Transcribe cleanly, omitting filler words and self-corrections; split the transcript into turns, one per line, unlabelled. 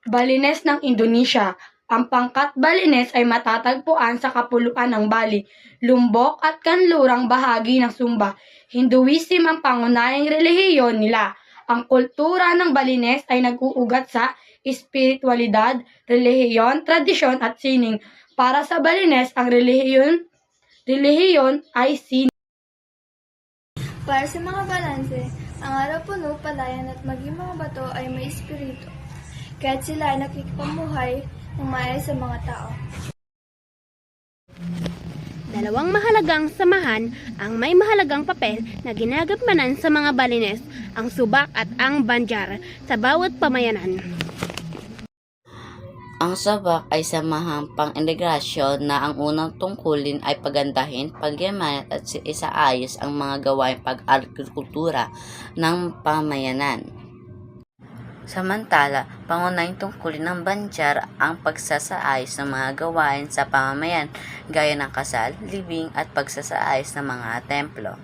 Balines ng Indonesia. Ang pangkat Balines ay matatagpuan sa kapuluan ng Bali, Lombok at kanlurang bahagi ng Sumba. Hinduism ang pangunahing relihiyon nila. Ang kultura ng Balines ay nag-uugat sa espiritualidad, relihiyon, tradisyon at sining. Para sa Balines, ang relihiyon ay sining.
Para sa mga balanse, ang araw puno, palayan at maging mga bato ay may espiritu. Kaya't sila ay nakikipamuhay ng maayos sa mga tao.
Dalawang mahalagang samahan ang may mahalagang papel na ginagampanan sa mga Balines, ang subak at ang banjar sa bawat pamayanan.
Ang sabak ay samahang pang-integrasyon na ang unang tungkulin ay pagandahin, pagyamanan at isaayos ang mga gawaing pag-agrikultura ng pamayanan. Samantala, pangunahing tungkulin ng banjar ang pagsasaayos ng mga gawain sa pamamayan gaya ng kasal, libing at pagsasaayos ng mga templo.